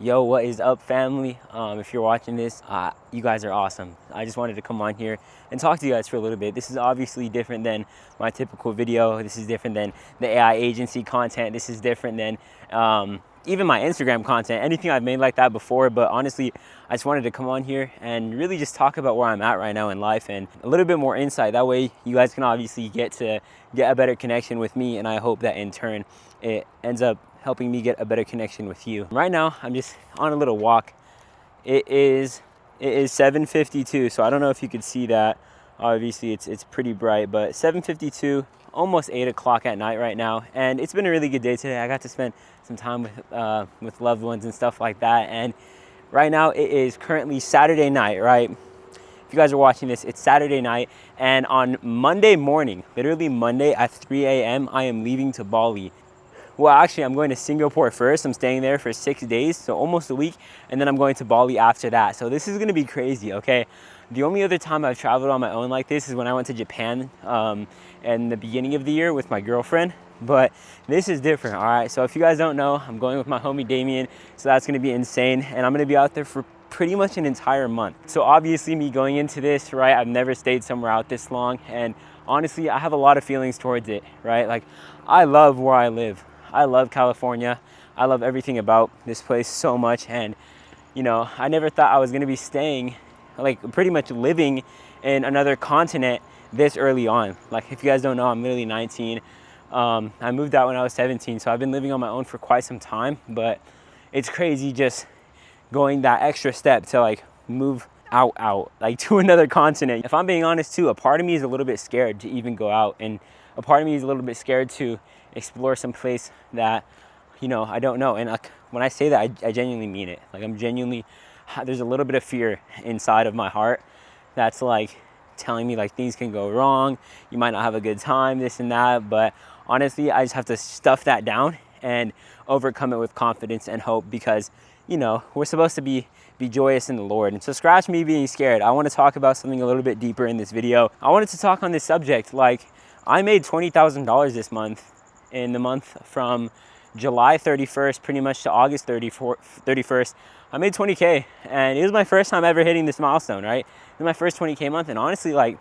Yo, what is up, family? If you're watching this, you guys are awesome. I just wanted to come on here and talk to you guys for a little bit. This is obviously different than my typical video. This is different than the AI agency content. This is different than even my Instagram content, anything I've made like that before. But honestly, I just wanted to come on here and really just talk about where I'm at right now in life and a little bit more insight. That way you guys can obviously get a better connection with me, and I hope that in turn it ends up helping me get a better connection with you. Right now, I'm just on a little walk. It is 7:52, so I don't know if you could see that. Obviously, it's pretty bright, but 7:52, almost 8 o'clock at night right now, and it's been a really good day today. I got to spend some time with loved ones and stuff like that, and right now it is currently Saturday night, right? If you guys are watching this, it's Saturday night, and on Monday morning, literally Monday at 3 a.m., I am leaving to Bali. Well, actually, I'm going to Singapore first. I'm staying there for 6 days, so almost a week, and then I'm going to Bali after that. So this is going to be crazy, okay? The only other time I've traveled on my own like this is when I went to Japan in the beginning of the year with my girlfriend, but this is different, all right? So if you guys don't know, I'm going with my homie Damien, so that's going to be insane, and I'm going to be out there for pretty much an entire month. So obviously, me going into this, right, I've never stayed somewhere out this long, and honestly, I have a lot of feelings towards it, right? Like, I love where I live. I love California. I love everything about this place so much. And, you know, I never thought I was going to be staying, like pretty much living in another continent this early on. Like, if you guys don't know, I'm literally 19. I moved out when I was 17. So I've been living on my own for quite some time. But it's crazy just going that extra step to like move out, like to another continent. If I'm being honest too, a part of me is a little bit scared to even go out. And a part of me is a little bit scared to explore some place that, you know, I don't know. And like, when I say that, I genuinely mean it. Like, I'm genuinely, there's a little bit of fear inside of my heart that's like telling me like things can go wrong, you might not have a good time, this and that. But honestly, I just have to stuff that down and overcome it with confidence and hope, because, you know, we're supposed to be joyous in the Lord. And so scratch me being scared. I want to talk about something a little bit deeper in this video. I wanted to talk on this subject. Like, I made $20,000 this month, in the month from July 31st pretty much to August 31st. I made 20K, and it was my first time ever hitting this milestone, right? It was my first 20K month, and honestly, like,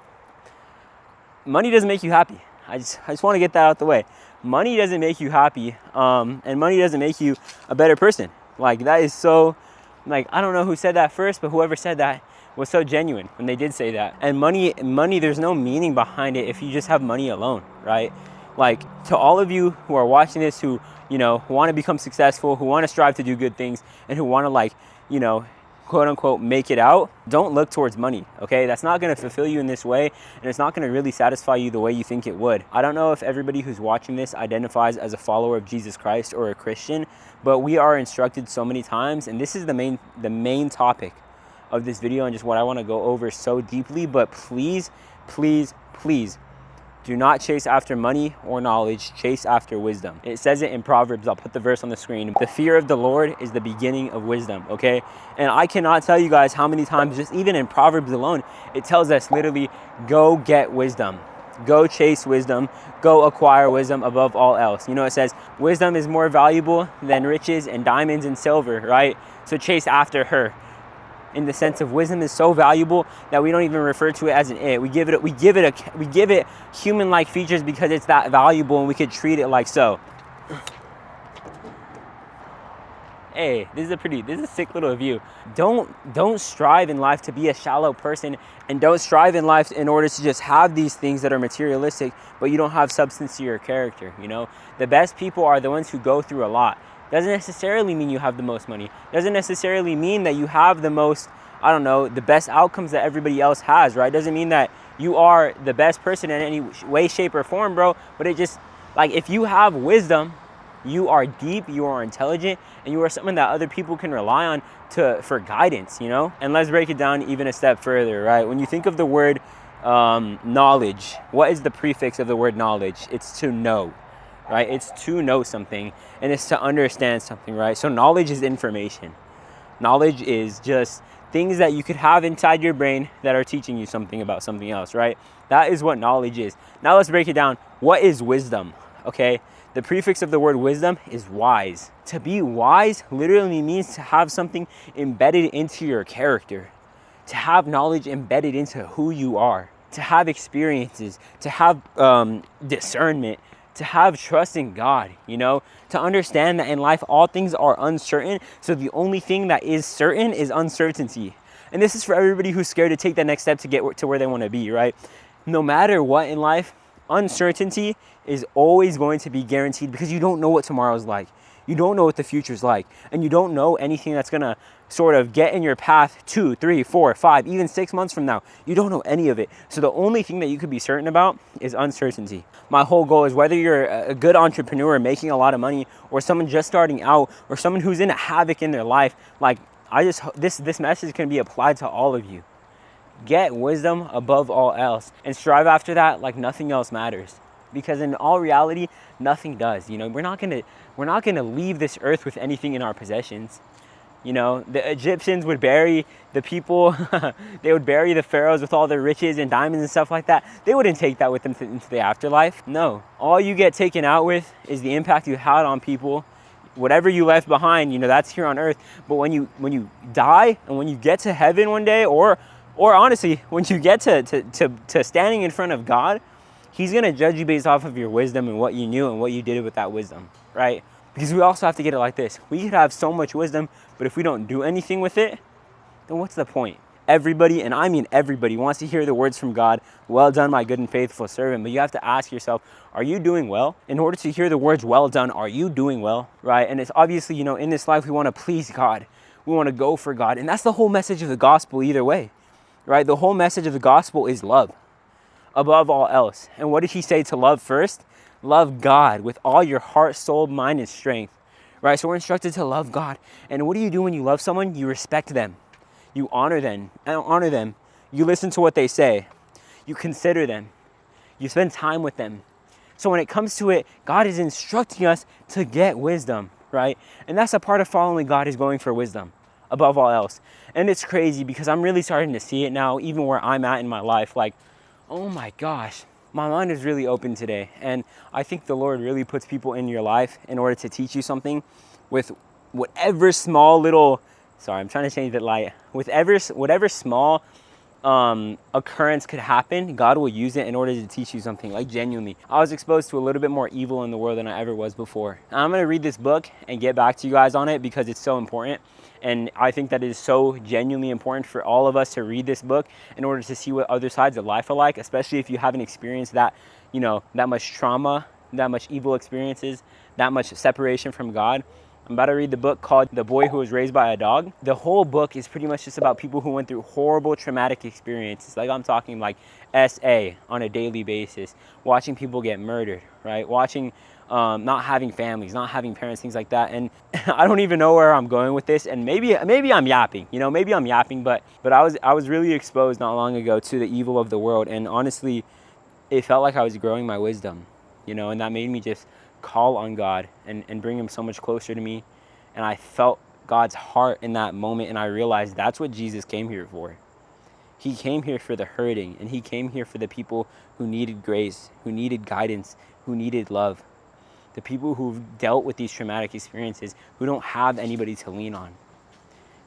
money doesn't make you happy. I just want to get that out the way. Money doesn't make you happy, and money doesn't make you a better person. Like, that is so, like, I don't know who said that first, but whoever said that was so genuine when they did say that. And money, there's no meaning behind it if you just have money alone, right? Like, to all of you who are watching this, who, you know, want to become successful, who want to strive to do good things, and who want to, like, you know, quote unquote, make it out, don't look towards money, okay? That's not going to fulfill you in this way, and it's not going to really satisfy you the way you think it would. I don't know if everybody who's watching this identifies as a follower of Jesus Christ or a Christian, but we are instructed so many times, and this is the main topic of this video and just what I want to go over so deeply. But please, please, please, do not chase after money or knowledge, chase after wisdom. It says it in Proverbs. I'll put the verse on the screen. The fear of the Lord is the beginning of wisdom, okay? And I cannot tell you guys how many times, just even in Proverbs alone, it tells us literally, go get wisdom. Go chase wisdom. Go acquire wisdom above all else. You know, it says, wisdom is more valuable than riches and diamonds and silver, right? So chase after her. In the sense of, wisdom is so valuable that we don't even refer to it as an it. We give it human-like features because it's that valuable, and we could treat it like so. Hey, this is a sick little view. Don't strive in life to be a shallow person, and don't strive in life in order to just have these things that are materialistic, but you don't have substance to your character, you know? The best people are the ones who go through a lot. Doesn't necessarily mean you have the most money. Doesn't necessarily mean that you have the most, I don't know, the best outcomes that everybody else has, right? Doesn't mean that you are the best person in any way, shape, or form, bro. But it just, like, if you have wisdom, you are deep, you are intelligent, and you are someone that other people can rely on for guidance, you know? And let's break it down even a step further, right? When you think of the word knowledge, what is the prefix of the word knowledge? It's to know. Right? It's to know something, and it's to understand something, right? So knowledge is information. Knowledge is just things that you could have inside your brain that are teaching you something about something else, right? That is what knowledge is. Now let's break it down. What is wisdom? Okay? The prefix of the word wisdom is wise. To be wise literally means to have something embedded into your character, to have knowledge embedded into who you are, to have experiences, to have discernment, to have trust in God, to understand that in life all things are uncertain. So the only thing that is certain is uncertainty. And this is for everybody who's scared to take that next step to get to where they want to be, right? No matter what in life, uncertainty is always going to be guaranteed, because you don't know what tomorrow's like. You don't know what the future's like. And you don't know anything that's going to sort of get in your path 2, 3, 4, 5, even 6 months from now. You don't know any of it. So the only thing that you could be certain about is uncertainty. My whole goal is, whether you're a good entrepreneur making a lot of money, or someone just starting out, or someone who's in a havoc in their life, like, this message can be applied to all of you. Get wisdom above all else, and strive after that like nothing else matters. Because in all reality, nothing does. We're not gonna leave this earth with anything in our possessions. The Egyptians would bury the people, they would bury the pharaohs with all their riches and diamonds and stuff like that. They wouldn't take that with them into the afterlife. No, all you get taken out with is the impact you had on people. Whatever you left behind, that's here on earth. But when you die, and when you get to heaven one day, or honestly, when you get to standing in front of God, he's going to judge you based off of your wisdom and what you knew and what you did with that wisdom, right? Because we also have to get it like this. We could have so much wisdom, but if we don't do anything with it, then what's the point? Everybody, and I mean everybody, wants to hear the words from God, "Well done, my good and faithful servant." But you have to ask yourself, are you doing well? In order to hear the words, "Well done," are you doing well, right? And it's obviously, in this life, we want to please God. We want to go for God. And that's the whole message of the gospel either way, right? The whole message of the gospel is love above all else. And what did he say to love first? Love God with all your heart, soul, mind, and strength, right? So we're instructed to love God. And what do you do when you love someone? You respect them. You honor them. You listen to what they say. You consider them. You spend time with them. So when it comes to it, God is instructing us to get wisdom, right? And that's a part of following God, is going for wisdom above all else. And it's crazy, because I'm really starting to see it now, even where I'm at in my life. Like, oh my gosh, my mind is really open today. And I think the Lord really puts people in your life in order to teach you something, with whatever small little, I'm trying to change that light. With whatever small occurrence could happen, God will use it in order to teach you something. Like, genuinely, I was exposed to a little bit more evil in the world than I ever was before. And I'm going to read this book and get back to you guys on it, because it's so important. And I think that it is so genuinely important for all of us to read this book in order to see what other sides of life are like, especially if you haven't experienced that, that much trauma, that much evil experiences, that much separation from God. I'm about to read the book called The Boy Who Was Raised by a Dog. The whole book is pretty much just about people who went through horrible traumatic experiences. Like, I'm talking like SA on a daily basis, watching people get murdered, right? Watching not having families, not having parents, things like that. And I don't even know where I'm going with this. And maybe I'm yapping, but I was really exposed not long ago to the evil of the world. And honestly, it felt like I was growing my wisdom, and that made me just call on God and bring him so much closer to me. And I felt God's heart in that moment, and I realized that's what Jesus came here for. He came here for the hurting, and he came here for the people who needed grace, who needed guidance, who needed love. The people who've dealt with these traumatic experiences, who don't have anybody to lean on.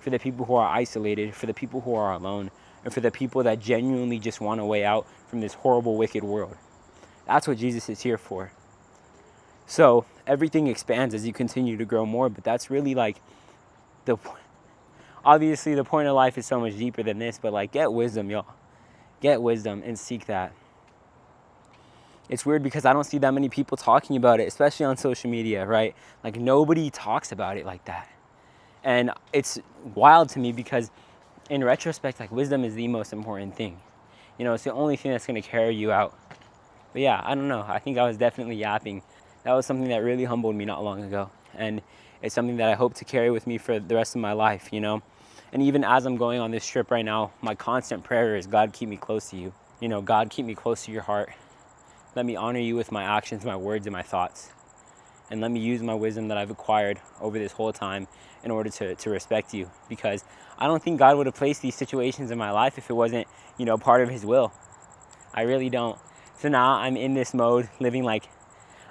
For the people who are isolated, for the people who are alone, and for the people that genuinely just want a way out from this horrible, wicked world. That's what Jesus is here for. So everything expands as you continue to grow more, but that's really like obviously the point of life is so much deeper than this, but like, get wisdom, y'all. Get wisdom and seek that. It's weird because I don't see that many people talking about it, especially on social media, right? Like, nobody talks about it like that. And it's wild to me because in retrospect, like, wisdom is the most important thing. It's the only thing that's going to carry you out. But yeah, I don't know. I think I was definitely yapping. That was something that really humbled me not long ago. And it's something that I hope to carry with me for the rest of my life, And even as I'm going on this trip right now, my constant prayer is, God, keep me close to you. God, keep me close to your heart. Let me honor you with my actions, my words, and my thoughts. And let me use my wisdom that I've acquired over this whole time in order to respect you. Because I don't think God would have placed these situations in my life if it wasn't, part of his will. I really don't. So now I'm in this mode, living like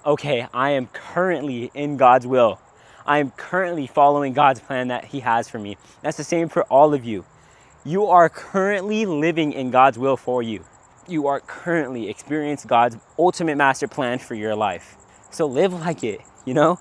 okay, I am currently in God's will. I am currently following God's plan that He has for me. That's the same for all of you. You are currently living in God's will for you. You are currently experiencing God's ultimate master plan for your life. So live like it, you know?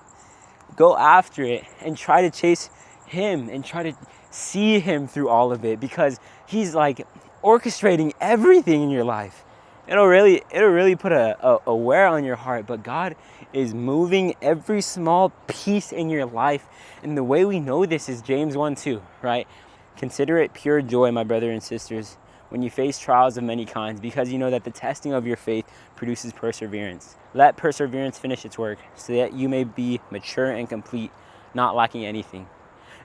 Go after it and try to chase Him and try to see Him through all of it, because He's like orchestrating everything in your life. It'll really put a wear on your heart, but God is moving every small piece in your life. And the way we know this is James 1:2, right? Consider it pure joy, my brothers and sisters, when you face trials of many kinds, because you know that the testing of your faith produces perseverance. Let perseverance finish its work, so that you may be mature and complete, not lacking anything.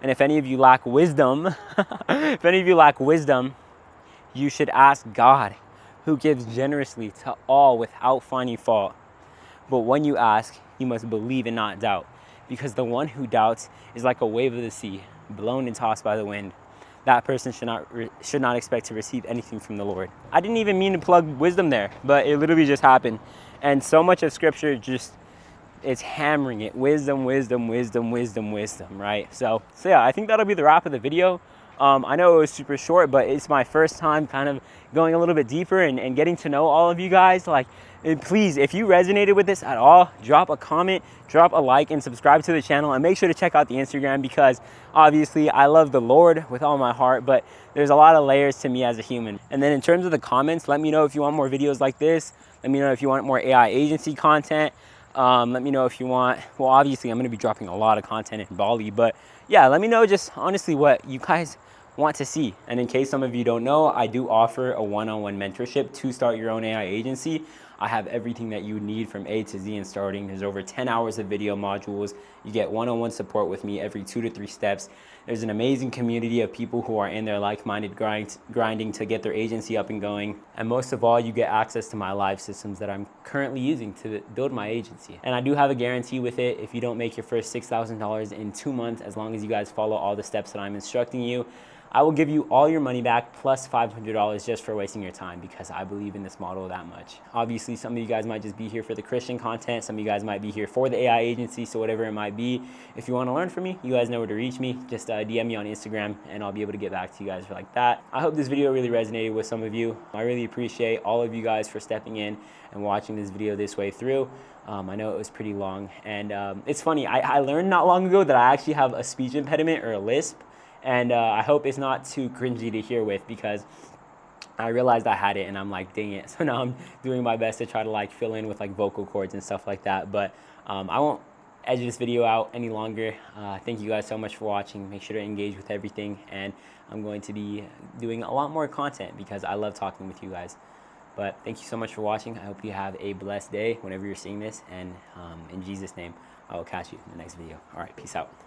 And if any of you lack wisdom, you should ask God, who gives generously to all without finding fault. But when you ask, you must believe and not doubt, because the one who doubts is like a wave of the sea, blown and tossed by the wind. That person should not expect to receive anything from the Lord. I didn't even mean to plug wisdom there, but it literally just happened. And so much of Scripture just, it's hammering it. Wisdom, wisdom, wisdom, wisdom, wisdom, right? So yeah, I think that'll be the wrap of the video. I know it was super short, but it's my first time kind of going a little bit deeper and getting to know all of you guys. Like, and please, if you resonated with this at all, drop a comment, drop a like, and subscribe to the channel. And make sure to check out the Instagram, because obviously I love the Lord with all my heart, but there's a lot of layers to me as a human. And then in terms of the comments, let me know if you want more videos like this. Let me know if you want more AI agency content. Let me know if you want, well, obviously I'm going to be dropping a lot of content in Bali, but yeah, let me know just honestly what you guys want to see. And in case some of you don't know, I do offer a one-on-one mentorship to start your own AI agency. I have everything that you need from A to Z in starting. There's over 10 hours of video modules. You get one-on-one support with me every 2 to 3 steps. There's an amazing community of people who are in their like-minded grinding to get their agency up and going. And most of all, you get access to my live systems that I'm currently using to build my agency. And I do have a guarantee with it. If you don't make your first $6,000 in 2 months, as long as you guys follow all the steps that I'm instructing you, I will give you all your money back plus $500 just for wasting your time, because I believe in this model that much. Obviously, some of you guys might just be here for the Christian content. Some of you guys might be here for the AI agency, so whatever it might be. If you want to learn from me, you guys know where to reach me. Just DM me on Instagram and I'll be able to get back to you guys like that. I hope this video really resonated with some of you. I really appreciate all of you guys for stepping in and watching this video this way through. I know it was pretty long, and it's funny, I learned not long ago that I actually have a speech impediment, or a lisp. And I hope it's not too cringy to hear with, because I realized I had it and I'm like, dang it. So now I'm doing my best to try to like fill in with like vocal cords and stuff like that. But I won't edge this video out any longer. Thank you guys so much for watching. Make sure to engage with everything. And I'm going to be doing a lot more content because I love talking with you guys. But thank you so much for watching. I hope you have a blessed day whenever you're seeing this. And in Jesus' name, I will catch you in the next video. All right, peace out.